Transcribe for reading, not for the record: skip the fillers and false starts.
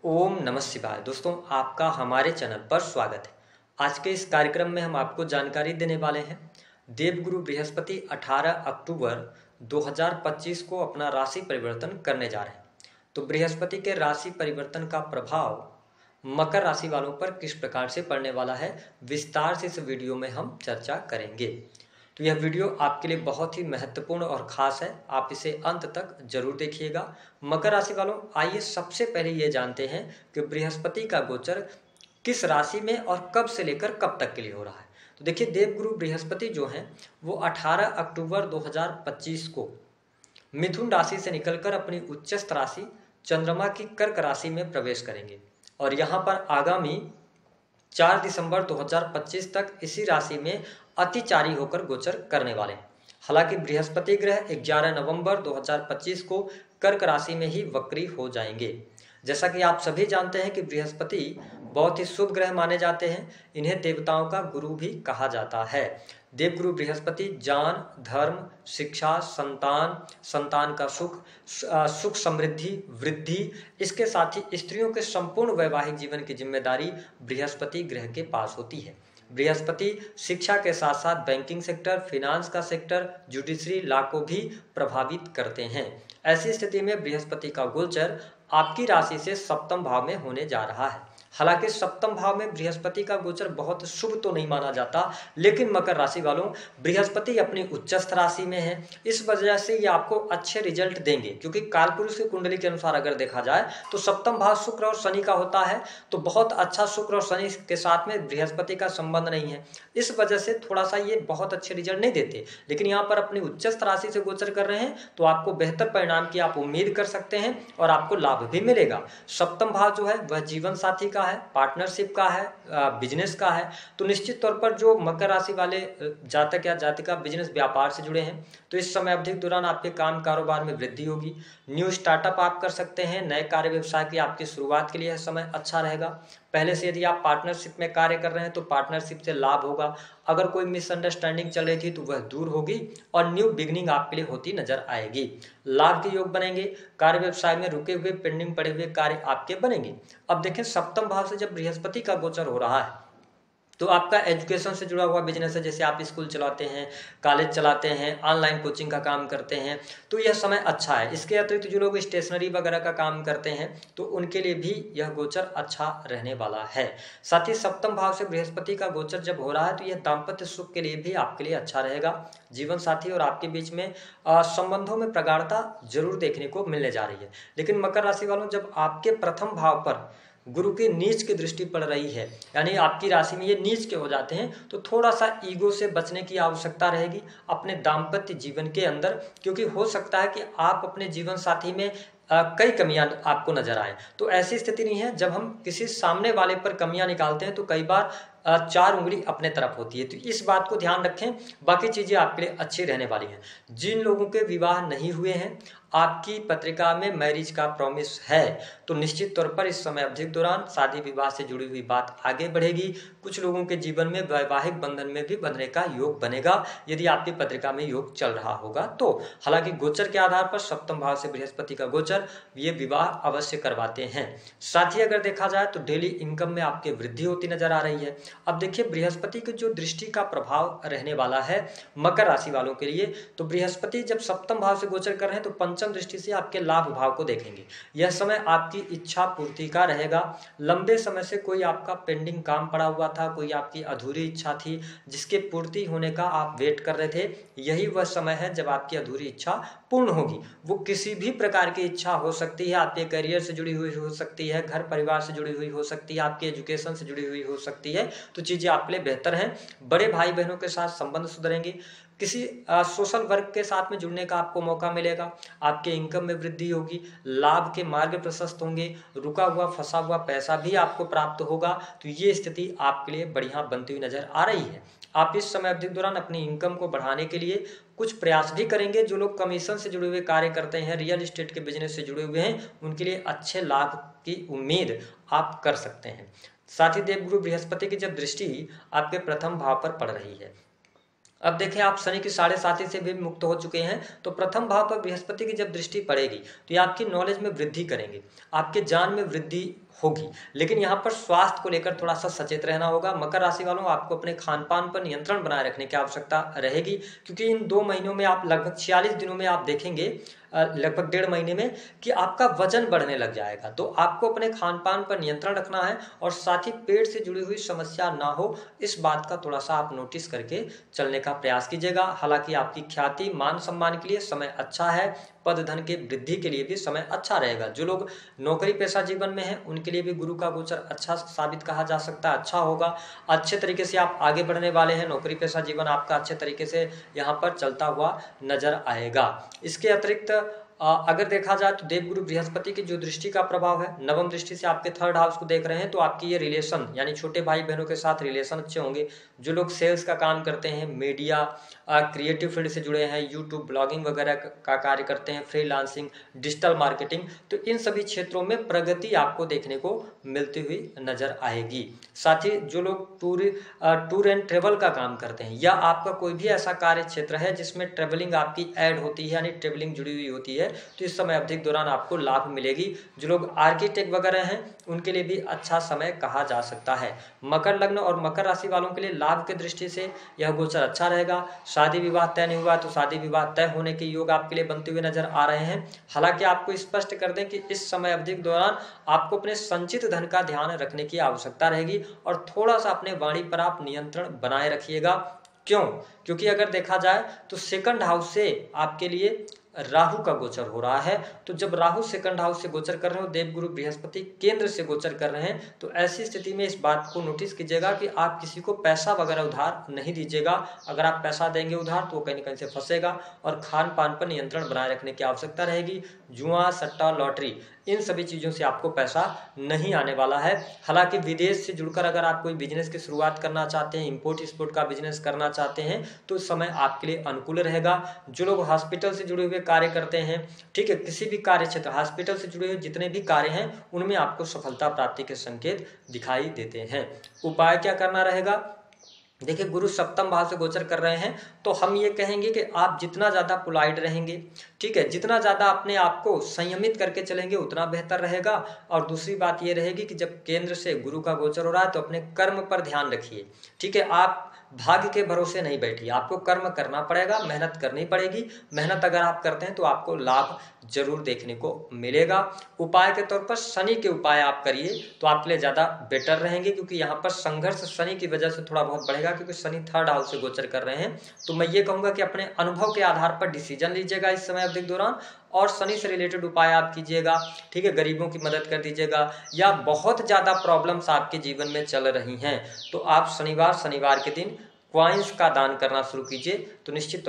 ओम नमः शिवाय। दोस्तों, आपका हमारे चैनल पर स्वागत है। आज के इस कार्यक्रम में हम आपको जानकारी देने वाले हैं। देवगुरु बृहस्पति 18 अक्टूबर 2025 को अपना राशि परिवर्तन करने जा रहे हैं। तो बृहस्पति के राशि परिवर्तन का प्रभाव मकर राशि वालों पर किस प्रकार से पड़ने वाला है, विस्तार से इस वीडियो में हम चर्चा करेंगे। तो यह वीडियो आपके लिए बहुत ही महत्वपूर्ण और खास है, आप इसे अंत तक जरूर देखिएगा। मकर राशि वालों, आइए सबसे पहले ये जानते हैं कि बृहस्पति का गोचर किस राशि में और कब से लेकर कब तक के लिए हो रहा है। तो देखिए, देवगुरु बृहस्पति जो हैं वो 18 अक्टूबर 2025 को मिथुन राशि से निकलकर अपनी उच्चस्थ राशि चंद्रमा की कर्क राशि में प्रवेश करेंगे और यहाँ पर आगामी 4 दिसंबर 2025 तक इसी राशि में अतिचारी होकर गोचर करने वाले हैं। हालांकि बृहस्पति ग्रह 11 नवंबर 2025 को कर्क राशि में ही वक्री हो जाएंगे। जैसा कि आप सभी जानते हैं कि बृहस्पति बहुत ही शुभ ग्रह माने जाते हैं, इन्हें देवताओं का गुरु भी कहा जाता है। देवगुरु बृहस्पति ज्ञान, धर्म, शिक्षा, संतान, संतान का सुख समृद्धि, वृद्धि, इसके साथ ही स्त्रियों के संपूर्ण वैवाहिक जीवन की जिम्मेदारी बृहस्पति ग्रह के पास होती है। बृहस्पति शिक्षा के साथ साथ बैंकिंग सेक्टर, फिनांस का सेक्टर, जुडिशरी, लॉ को भी प्रभावित करते हैं। ऐसी स्थिति में बृहस्पति का गोचर आपकी राशि से सप्तम भाव में होने जा रहा है। हालांकि सप्तम भाव में बृहस्पति का गोचर बहुत शुभ तो नहीं माना जाता, लेकिन मकर राशि वालों, बृहस्पति अपनी उच्चस्थ राशि में है, इस वजह से ये आपको अच्छे रिजल्ट देंगे। क्योंकि कालपुरुष की कुंडली के अनुसार अगर देखा जाए तो सप्तम भाव शुक्र और शनि का होता है, तो बहुत अच्छा शुक्र और शनि के साथ में बृहस्पति का संबंध नहीं है, इस वजह से थोड़ा सा ये बहुत अच्छे रिजल्ट नहीं देते। लेकिन यहाँ पर अपनी उच्चस्थ राशि से गोचर कर रहे हैं तो आपको बेहतर परिणाम की आप उम्मीद कर सकते हैं और आपको लाभ भी मिलेगा। सप्तम भाव जो है वह जीवन साथी का है, पार्टनरशिप का है, बिजनेस का है। तो निश्चित तौर पर जो मकर राशि वाले जातक या जातिका बिजनेस व्यापार से जुड़े हैं तो इस समय अवधि के दौरान आपके काम कारोबार में वृद्धि होगी। न्यू स्टार्टअप आप कर सकते हैं, नए कार्य व्यवसाय की आपकी शुरुआत के लिए यह समय अच्छा रहेगा। पहले से यदि आप पार्टनरशिप में कार्य कर रहे हैं तो पार्टनरशिप से लाभ होगा। अगर कोई मिसअंडरस्टैंडिंग चल रही थी तो वह दूर होगी और न्यू बिगनिंग आपके लिए होती नजर आएगी। लाभ के योग बनेंगे, कार्य व्यवसाय में रुके हुए पेंडिंग पड़े हुए कार्य आपके बनेंगे। अब देखें, सप्तम भाव से जब बृहस्पति का गोचर हो रहा है तो आपका एजुकेशन से जुड़ा हुआ बिजनेस है, जैसे आप स्कूल चलाते हैं, कॉलेज चलाते हैं, ऑनलाइन कोचिंग का काम करते हैं, तो यह समय अच्छा है। इसके अतिरिक्त जो लोग स्टेशनरी वगैरह का काम करते हैं तो उनके लिए भी यह गोचर अच्छा रहने वाला है। साथ ही सप्तम भाव से बृहस्पति का गोचर जब हो रहा है तो यह दाम्पत्य सुख के लिए भी आपके लिए अच्छा रहेगा। जीवन साथी और आपके बीच में संबंधों में प्रगाढ़ता जरूर देखने को मिलने जा रही है। लेकिन मकर राशि वालों, जब आपके प्रथम भाव पर गुरु की नीच की दृष्टि पड़ रही है, यानी आपकी राशि में ये नीच के हो जाते हैं, तो थोड़ा सा ईगो से बचने की आवश्यकता रहेगी अपने दाम्पत्य जीवन के अंदर। क्योंकि हो सकता है कि आप अपने जीवन साथी में कई कमियां आपको नजर आए। तो ऐसी स्थिति नहीं है, जब हम किसी सामने वाले पर कमियां निकालते हैं तो कई बार 4 उंगली अपने तरफ होती है। तो इस बात को ध्यान रखें, बाकी चीजें आपके लिए अच्छी रहने वाली हैं। जिन लोगों के विवाह नहीं हुए हैं, आपकी पत्रिका में मैरिज का प्रॉमिस है, तो निश्चित तौर पर इस समय अवधि के दौरान शादी विवाह से जुड़ी हुई बात आगे बढ़ेगी। कुछ लोगों के जीवन में वैवाहिक बंधन में भी बंधने का योग बनेगा यदि आपकी पत्रिका में योग चल रहा होगा तो। हालांकि गोचर के आधार पर सप्तम भाव से बृहस्पति का गोचर ये विवाह अवश्य करवाते हैं। साथ ही अगर देखा जाए तो डेली इनकम में आपके वृद्धि होती नजर आ रही है। अब देखिए, बृहस्पति की जो दृष्टि का प्रभाव रहने वाला है मकर राशि वालों के लिए, तो बृहस्पति जब सप्तम भाव से गोचर कर रहे हैं तो पंचम दृष्टि से आपके लाभ भाव को देखेंगे। यह समय आपकी इच्छा पूर्ति का रहेगा। लंबे समय से कोई आपका पेंडिंग काम पड़ा हुआ था, कोई आपकी अधूरी इच्छा थी जिसके पूर्ति होने का आप वेट कर रहे थे, यही वह समय है जब आपकी अधूरी इच्छा पूर्ण होगी। वो किसी भी प्रकार की इच्छा हो सकती है, आपके करियर से जुड़ी हुई हो सकती है, घर परिवार से जुड़ी हुई हो सकती है, आपके एजुकेशन से जुड़ी हुई हो सकती है, तो चीजें आपके लिए बेहतर हैं। बड़े भाई बहनों के साथ संबंध सुधरेंगे, किसी सोशल वर्क के साथ में जुड़ने का आपको मौका मिलेगा, आपके इनकम में वृद्धि होगी, लाभ के मार्ग प्रशस्त होंगे, रुका हुआ फंसा हुआ पैसा भी आपको प्राप्त होगा। तो ये स्थिति आपके लिए बढ़िया बनती हुई नजर आ रही है। आप इस समय अवधि के दौरान अपनी इनकम को बढ़ाने के लिए कुछ प्रयास भी करेंगे। जो लोग कमीशन से जुड़े हुए कार्य करते हैं, रियल एस्टेट के बिजनेस से जुड़े हुए हैं, उनके लिए अच्छे लाभ की उम्मीद आप कर सकते हैं। साथ ही देवगुरु बृहस्पति की जब दृष्टि आपके प्रथम भाव पर पड़ रही है, अब देखें, आप शनि की 7.5 से भी मुक्त हो चुके हैं, तो प्रथम भाव पर बृहस्पति की जब दृष्टि पड़ेगी तो ये आपकी नॉलेज में वृद्धि करेंगे, आपके ज्ञान में वृद्धि होगी। लेकिन यहाँ पर स्वास्थ्य को लेकर थोड़ा सा सचेत रहना होगा। मकर राशि वालों, आपको अपने खान पान पर नियंत्रण बनाए रखने की आवश्यकता रहेगी, क्योंकि इन 2 महीनों में आप लगभग 46 दिनों में आप देखेंगे, लगभग 1.5 महीने में, कि आपका वजन बढ़ने लग जाएगा। तो आपको अपने खान पान पर नियंत्रण रखना है और साथ ही पेट से जुड़ी हुई समस्या ना हो, इस बात का थोड़ा सा आप नोटिस करके चलने का प्रयास कीजिएगा। हालांकि आपकी ख्याति मान सम्मान के लिए समय अच्छा है, पद धन के वृद्धि के लिए भी समय अच्छा रहेगा। जो लोग नौकरी पेशा जीवन में हैं उनके लिए भी गुरु का गोचर अच्छा साबित कहा जा सकता है, अच्छा होगा। अच्छे तरीके से आप आगे बढ़ने वाले हैं, नौकरी पेशा जीवन आपका अच्छे तरीके से यहाँ पर चलता हुआ नजर आएगा। इसके अतिरिक्त अगर देखा जाए तो देवगुरु बृहस्पति की जो दृष्टि का प्रभाव है, नवम दृष्टि से आपके 3rd हाउस को देख रहे हैं, तो आपकी ये रिलेशन यानी छोटे भाई बहनों के साथ रिलेशन अच्छे होंगे। जो लोग सेल्स का काम करते हैं, मीडिया क्रिएटिव फील्ड से जुड़े हैं, यूट्यूब ब्लॉगिंग वगैरह का कार्य करते हैं, फ्रीलांसिंग, डिजिटल मार्केटिंग, तो इन सभी क्षेत्रों में प्रगति आपको देखने को मिलती हुई नजर आएगी। साथ ही जो लोग टूर एंड ट्रेवल का काम करते हैं, या आपका कोई भी ऐसा कार्य क्षेत्र है जिसमें ट्रेवलिंग आपकी ऐड होती है यानी ट्रेवलिंग जुड़ी हुई होती है, तो इस समय अवधि के दौरान आपको लाभ मिलेगी। जो लोग आर्किटेक्ट वगैरह हैं उनके लिए भी अच्छा समय कहा जा सकता है। मकर लग्न और मकर राशि वालों के लिए लाभ की दृष्टि से यह गोचर अच्छा रहेगा। शादी विवाह तय नहीं हुआ तो शादी विवाह तय होने के योग आपके लिए बनते हुए नजर आ रहे हैं। हालांकि आपको स्पष्ट कर दें कि इस समय अवधि के दौरान आपको अपने संचित धन का ध्यान रखने की आवश्यकता रहेगी और थोड़ा सा अपने वाणी पर आप नियंत्रण बनाए रखिएगा। क्यों? क्योंकि अगर देखा जाए तो 2nd हाउस से आपके लिए राहु का गोचर हो रहा है। तो जब राहु 2nd हाउस से गोचर कर रहे हो, देवगुरु बृहस्पति केंद्र से गोचर कर रहे हैं, तो ऐसी स्थिति में इस बात को नोटिस कीजिएगा कि आप किसी को पैसा वगैरह उधार नहीं दीजिएगा। अगर आप पैसा देंगे उधार तो वो कहीं न कहीं से फंसेगा। और खान पान पर नियंत्रण बनाए रखने की आवश्यकता रहेगी। जुआ, सट्टा, लॉटरी, इन सभी चीज़ों से आपको पैसा नहीं आने वाला है। हालांकि विदेश से जुड़कर अगर आप कोई बिजनेस की शुरुआत करना चाहते हैं, इंपोर्ट एक्सपोर्ट का बिजनेस करना चाहते हैं, तो इस समय आपके लिए अनुकूल रहेगा। जो लोग हॉस्पिटल से जुड़े हुए कार्य करते हैं, ठीक है, किसी भी कार्य क्षेत्र, हॉस्पिटल से जुड़े हुए जितने भी कार्य हैं, उनमें आपको सफलता प्राप्ति के संकेत दिखाई देते हैं। उपाय क्या करना रहेगा? देखिए, गुरु 7म भाव से गोचर कर रहे हैं, तो हम ये कहेंगे कि आप जितना ज़्यादा पोलाइट रहेंगे, ठीक है, जितना ज़्यादा अपने आप को संयमित करके चलेंगे उतना बेहतर रहेगा। और दूसरी बात ये रहेगी कि जब केंद्र से गुरु का गोचर हो रहा है तो अपने कर्म पर ध्यान रखिए, ठीक है। आप भाग्य के भरोसे नहीं बैठिए, आपको कर्म करना पड़ेगा, मेहनत करनी पड़ेगी। मेहनत अगर आप करते हैं तो आपको लाभ जरूर देखने को मिलेगा। उपाय के तौर पर शनि के उपाय आप करिए तो आपके लिए ज़्यादा बेटर रहेंगे, क्योंकि यहाँ पर संघर्ष शनि की वजह से थोड़ा बहुत बढ़ेगा, क्योंकि शनि 3rd हाउस से गोचर कर रहे हैं। तो मैं ये कहूँगा कि अपने अनुभव के आधार पर डिसीजन लीजिएगा इस समय अवधि के दौरान, और शनि से रिलेटेड उपाय आप कीजिएगा, ठीक है। गरीबों की मदद कर दीजिएगा, या बहुत ज़्यादा प्रॉब्लम्स आपके जीवन में चल रही हैं तो आप शनिवार के दिन कॉइन्स का दान करना शुरू कीजिए, तो निश्चित